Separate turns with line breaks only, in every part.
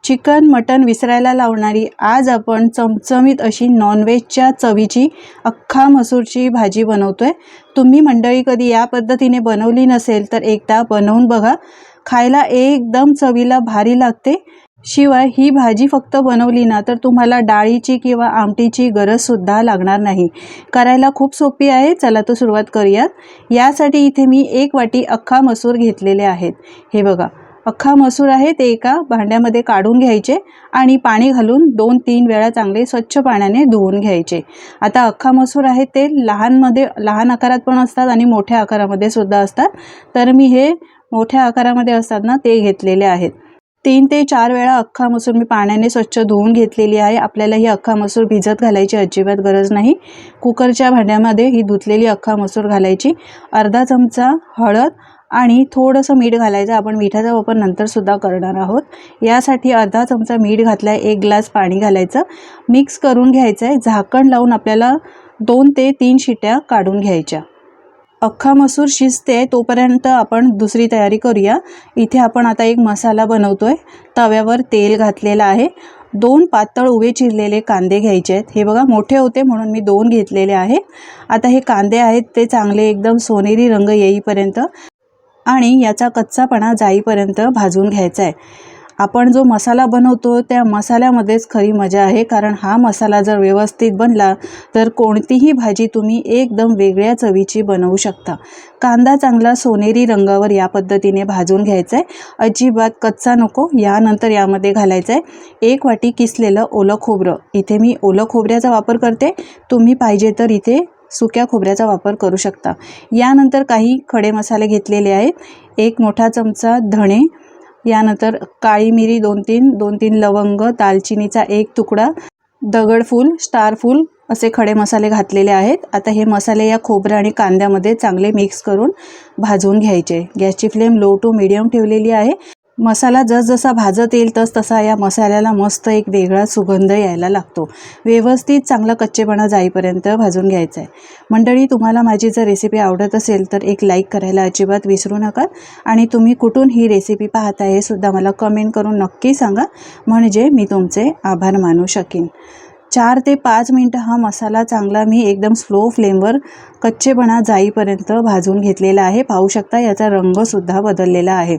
Chicken mutton विसरायला लावणारी आज आपण चमचमीत अशी नॉनव्हेजच्या चवीची अख्खा मसूरची भाजी बनवतोय। तुम्ही मंडळी कधी या पद्धतीने बनवली नसेल तर एकदा बनवून बघा, खायला एकदम चवीला भारी लागते। शिवाय ही भाजी फक्त बनवली ना तर तुम्हाला डाळीची किंवा आमटीची गरज सुद्धा लागणार नाही। करायला खूप सोपी आहे। चला तर सुरुवात करूयात। यासाठी इथे मी 1 वाटी अख्खा मसूर घेतलेले आहेत। हे बघा, अख्खा मसूर आहे ते एका भांड्यामध्ये काढून घ्यायचे आणि पाणी घालून 2-3 वेळा चांगले स्वच्छ पाण्याने धुवून घ्यायचे। आता अख्खा मसूर आहे ते लहान आकारात पण असतात आणि मोठ्या आकारामध्ये सुद्धा असतात। तर मी हे मोठ्या आकारामध्ये असतात ना ते घेतलेले आहेत। 3 ते 4 वेळा अख्खा मसूर मी पाण्याने स्वच्छ धुवून घेतलेली आहे। आपल्याला ही अख्खा मसूर भिजत घालायची अजिबात गरज नाही। कुकरच्या भांड्यामध्ये ही धुतलेली अख्खा मसूर घालायची। अर्धा चमचा हळद आणि थोडंसं मीठ घालायचं। आपण मिठाचा वापर नंतर सुद्धा करणार आहोत। यासाठी अर्धा चमचा मीठ घातलाय, 1 ग्लास पाणी घालायचं, मिक्स करून घ्यायचं आहे। झाकण लावून आपल्याला 2 ते 3 शिट्या काढून घ्यायच्या। अख्खा मसूर शिजते तोपर्यंत आपण दुसरी तयारी करूया। इथे आपण आता एक मसाला बनवतोय। तव्यावर तेल घातलेलं आहे। 2 पातळ उभे चिरलेले कांदे घ्यायचे आहेत। हे बघा, मोठे होते म्हणून मी 2 घेतलेले आहेत। आता हे कांदे आहेत ते चांगले एकदम सोनेरी रंग येईपर्यंत आणि याचा कच्चापणा जाईपर्यंत भाजून घ्यायचा आहे। आपण जो मसाला बनवतो त्या मसाल्यामध्येच खरी मजा आहे, कारण हा मसाला जर व्यवस्थित बनला तर कोणतीही भाजी तुम्ही एकदम वेगळ्या चवीची बनवू शकता। कांदा चांगला सोनेरी रंगावर या पद्धतीने भाजून घ्यायचा आहे, अजिबात कच्चा नको। यानंतर यामध्ये घालायचं आहे 1 वाटी किसलेलं ओलं खोबरं। इथे मी ओलं खोबऱ्याचा वापर करते, तुम्ही पाहिजे तर इथे सुक्या खोबऱ्याचा वापर करू शकता। यानंतर काही खडे मसाले घेतलेले आहेत। 1 मोठा चमचा धणे, यानंतर काळी मिरी 2-3 लवंग, दालचिनीचा 1 तुकडा, दगडफूल, स्टारफूल असे खडे मसाले घातलेले आहेत। आता हे मसाले या खोबऱ्या आणि कांद्यामध्ये चांगले मिक्स करून भाजून घ्यायचे। गॅसची फ्लेम लो टू मीडियम ठेवलेली आहे। मसाला जसजसा भाजत येईल तसतसा या मसाल्याला मस्त एक वेगळा सुगंध यायला लागतो। व्यवस्थित चांगला कच्चेपणा जाईपर्यंत भाजून घ्यायचा आहे। मंडळी, तुम्हाला माझी जर रेसिपी आवडत असेल तर एक लाईक करायला अजिबात विसरू नका आणि तुम्ही कुठून ही रेसिपी पाहता हे सुद्धा मला कमेंट करून नक्की सांगा, म्हणजे मी तुमचे आभार मानू शकेन। 4 ते 5 मिनिटं हा मसाला चांगला मी एकदम स्लो फ्लेमवर कच्चेपणा जाईपर्यंत भाजून घेतलेला आहे। पाहू शकता याचा रंग सुद्धा बदललेला आहे।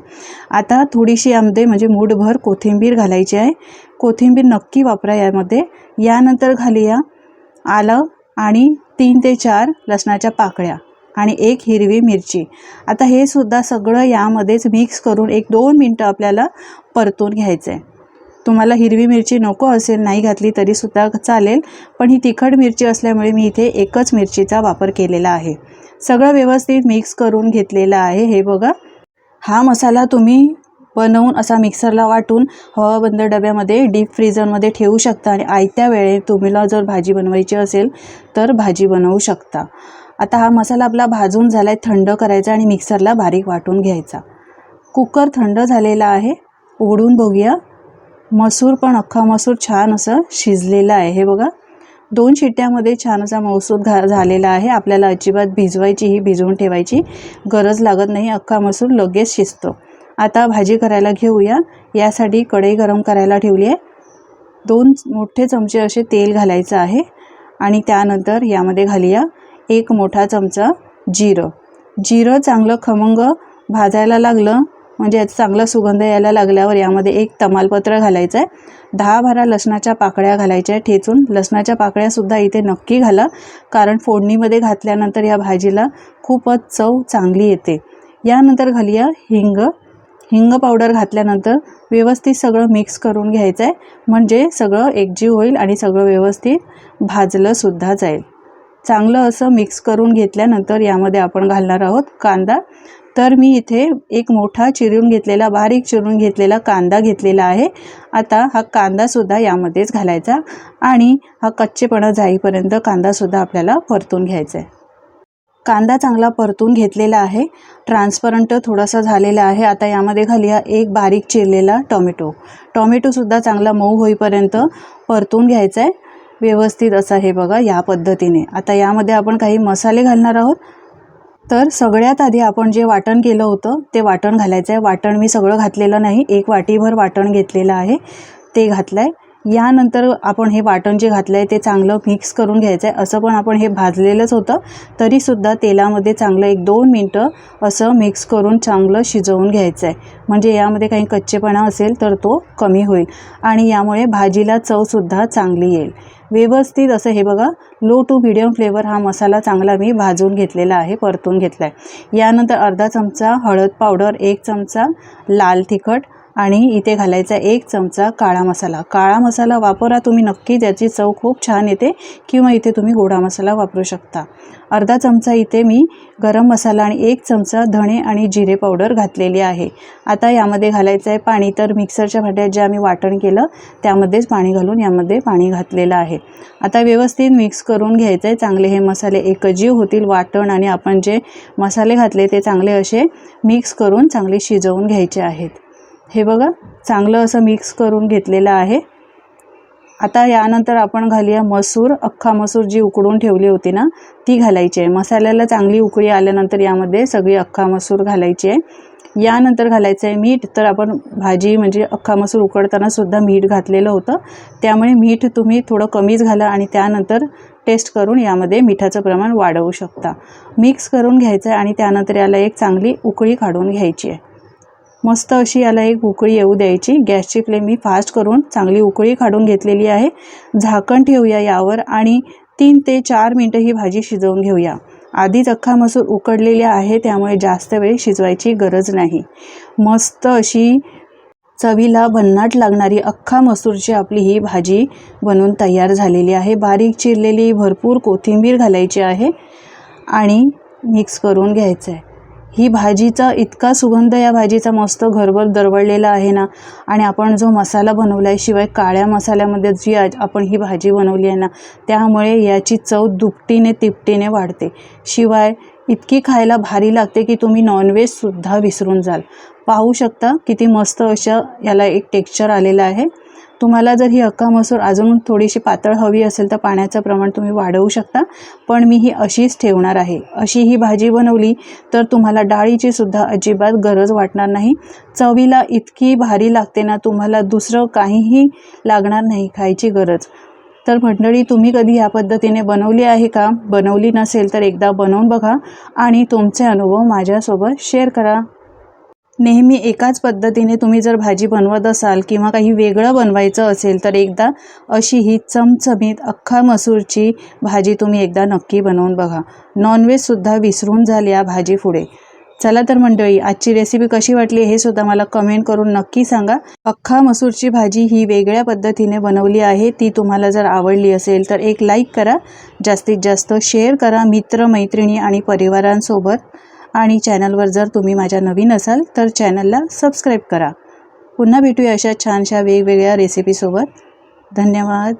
आता थोडीशी यामध्ये म्हणजे मूठभर कोथिंबीर घालायची आहे। कोथिंबीर नक्की वापरा यामध्ये। यानंतर घालूया आलं आणि 3 ते 4 लसणाच्या पाकळ्या आणि 1 हिरवी मिरची। आता हे सुद्धा सगळं यामध्येच मिक्स करून 1-2 मिनिटं आपल्याला परतून घ्यायचं आहे। तुम्हाला हिरवी मिरची नको असेल, नाही घातली तरी सुद्धा चालेल, पण ही तिखट मिरची असल्यामुळे मी इथे एकच मिरचीचा वापर केलेला आहे। सगळं व्यवस्थित मिक्स करून घेतलेला आहे। हे बघा, हा मसाला तुम्ही बनवून असा मिक्सरला वाटून हवाबंद डब्यामध्ये डीप फ्रीझरमध्ये ठेवू शकता आणि आयत्या वेळेत तुम्हाला जर भाजी बनवायची असेल तर भाजी बनवू शकता। आता हा मसाला आपला भाजून झालाय, थंड करायचा आणि मिक्सरला बारीक वाटून घ्यायचा। कुकर थंड झालेला आहे, उघडून बघूया। मसूर पण अख्खा मसूर छान असं शिजलेला आहे। हे बघा, 2 शिट्ट्यामध्ये छान असा मऊसूत झालेला आहे। आपल्याला अजिबात भिजवून ठेवायची गरज लागत नाही। अख्खा मसूर लगेच शिजतो। आता भाजी करायला घेऊया। यासाठी कढई गरम करायला ठेवली आहे। 2 मोठे चमचे असे तेल घालायचं आहे आणि त्यानंतर यामध्ये घालूया 1 मोठा चमचा जिरं। जिरं चांगलं खमंग भाजायला लागलं म्हणजे याचा चांगला सुगंध यायला लागल्यावर यामध्ये 1 तमालपत्र घालायचं आहे। 10-12 लसणाच्या पाकळ्या घालायच्या आहे ठेचून। लसणाच्या पाकळ्यासुद्धा इथे नक्की घाला, कारण फोडणीमध्ये घातल्यानंतर या भाजीला खूपच चव चांगली येते। यानंतर घालूया हिंग पावडर घातल्यानंतर व्यवस्थित सगळं मिक्स करून घ्यायचं आहे, म्हणजे सगळं एकजीव होईल आणि सगळं व्यवस्थित भाजलं सुद्धा जाईल। चांगलं असं मिक्स करून घेतल्यानंतर यामध्ये आपण घालणार आहोत कांदा। तर मी इथे 1 मोठा बारीक चिरून घेतलेला कांदा घेतलेला आहे। आता हा कांदासुद्धा यामध्येच घालायचा आणि हा कच्चेपणा जाईपर्यंत कांदासुद्धा आपल्याला परतून घ्यायचा आहे। कांदा चांगला परतून घेतलेला आहे, ट्रान्सपरंट थोडासा झालेला आहे। आता यामध्ये घालूया 1 बारीक चिरलेला टोमॅटोसुद्धा चांगला मऊ होईपर्यंत परतून घ्यायचा आहे व्यवस्थित असा। हे बघा, या पद्धतीने। आता यामध्ये आपण काही मसाले घालणार आहोत। तर सगळ्यात आधी आपण जे वाटण केलं होतं ते वाटण घालायचं आहे। वाटण मी सगळं घातलेलं नाही, 1 वाटीभर वाटण घेतलेलं आहे, ते घातलं आहे। यानंतर आपण हे वाटण जे घातलं आहे ते चांगलं मिक्स करून घ्यायचं आहे। असं पण आपण हे भाजलेलंच होतं, तरीसुद्धा तेलामध्ये चांगलं 1-2 मिनटं असं मिक्स करून चांगलं शिजवून घ्यायचं आहे, म्हणजे यामध्ये काही कच्चेपणा असेल तर तो कमी होईल आणि यामुळे भाजीला चवसुद्धा चांगली येईल। व्यवस्थित असं हे बघा, लो टू मीडियम फ्लेवर हा मसाला चांगला मी भाजून घेतलेला आहे, परतून घेतला आहे। यानंतर अर्धा चमचा हळद पावडर, 1 चमचा लाल तिखट आणि इथे घालायचा 1 चमचा काळा मसाला। काळा मसाला वापरा तुम्ही नक्की, त्याची चव खूप छान येते, किंवा इथे तुम्ही गोडा मसाला वापरू शकता। अर्धा चमचा इथे मी गरम मसाला आणि 1 चमचा धणे आणि जिरे पावडर घातलेली आहे। आता यामध्ये घालायचं आहे पाणी। तर मिक्सरच्या भांड्यात जे आम्ही वाटण केलं त्यामध्येच पाणी घालून यामध्ये पाणी घातलेलं आहे। आता व्यवस्थित मिक्स करून घ्यायचं आहे, चांगले हे मसाले एकजीव होतील। वाटण आणि आपण जे मसाले घातले ते चांगले असे मिक्स करून चांगले शिजवून घ्यायचे आहेत। हे बघा, चांगलं असं मिक्स करून घेतलेलं आहे। आता यानंतर आपण घालूया मसूर, अख्खा मसूर जी उकडून ठेवली होती ना ती घालायची आहे। मसाल्याला चांगली उकळी आल्यानंतर यामध्ये सगळी अख्खा मसूर घालायची आहे। यानंतर घालायचं आहे मीठ। तर आपण भाजी म्हणजे अख्खा मसूर उकडताना सुद्धा मीठ घातलेलं होतं, त्यामुळे मीठ तुम्ही थोडं कमीच घाला आणि त्यानंतर टेस्ट करून यामध्ये मिठाचं प्रमाण वाढवू शकता। मिक्स करून घ्यायचं आहे आणि त्यानंतर याला एक चांगली उकळी काढून घ्यायची आहे। मस्त अशी याला एक उकळी येऊ द्यायची। गॅसची फ्लेम मी फास्ट करून चांगली उकळी काढून घेतलेली आहे। झाकण ठेवूया यावर आणि 3 ते 4 मिनटं ही भाजी शिजवून घेऊया। आधीच अख्खा मसूर उकडलेले आहे, त्यामुळे जास्त वेळ शिजवायची गरज नाही। मस्त अशी चवीला भन्नाट लागणारी अख्खा मसूरची आपली ही भाजी बनवून तयार झालेली आहे। बारीक चिरलेली भरपूर कोथिंबीर घालायची आहे आणि मिक्स करून घ्यायचं आहे। ही भाजीचा इतका सुगंध या भाजीचा मस्त घरभर दरवळलेला आहे ना, आणि आपण जो मसाला बनवला आहे, शिवाय काळ्या मसाल्यामध्ये जी आपण ही भाजी बनवली आहे ना, त्यामुळे याची चव दुपटीने तिपटीने वाढते। शिवाय इतकी खायला भारी लागते की तुम्ही नॉनव्हेजसुद्धा विसरून जाल। पाहू शकता किती मस्त अशा याला एक टेक्स्चर आलेलं आहे। तुम्हाला जर ही अख्खा मसूर अजून थोडीशी पातळ हवी असेल तर पाण्याचं प्रमाण तुम्ही वाढवू शकता, पण मी ही अशीच ठेवणार आहे। अशी ही भाजी बनवली तर तुम्हाला डाळीची सुद्धा अजिबात गरज वाटणार नाही। चवीला इतकी भारी लागते ना, तुम्हाला दुसरं काहीही लागणार नाही खायची गरज। तर मंडळी, तुम्ही कधी या पद्धतीने बनवली आहे का? बनवली नसेल तर एकदा बनवून बघा आणि तुमचे अनुभव माझ्यासोबत शेअर करा। नेहमी एकाच पद्धतीने तुम्ही जर भाजी बनवत असाल किंवा काही वेगळं बनवायचं असेल तर एकदा अशी ही चमचमीत अख्खा मसूरची भाजी तुम्ही एकदा नक्की बनवून बघा। नॉनव्हेजसुद्धा विसरून जाल या भाजीपुढे। चला तर मंडळी, आजची रेसिपी कशी वाटली हे सुद्धा मला कमेंट करून नक्की सांगा। अख्खा मसूरची भाजी ही वेगळ्या पद्धतीने बनवली आहे, ती तुम्हाला जर आवडली असेल तर एक लाईक करा, जास्तीत जास्त शेअर करा मित्र मैत्रिणी आणि परिवारांसोबत, आणि चॅनलवर जर तुम्ही माझ्या नवीन असाल तर चॅनलला सबस्क्राईब करा। पुन्हा भेटूया अशा छानशा वेगवेगळ्या रेसिपीसोबत। धन्यवाद।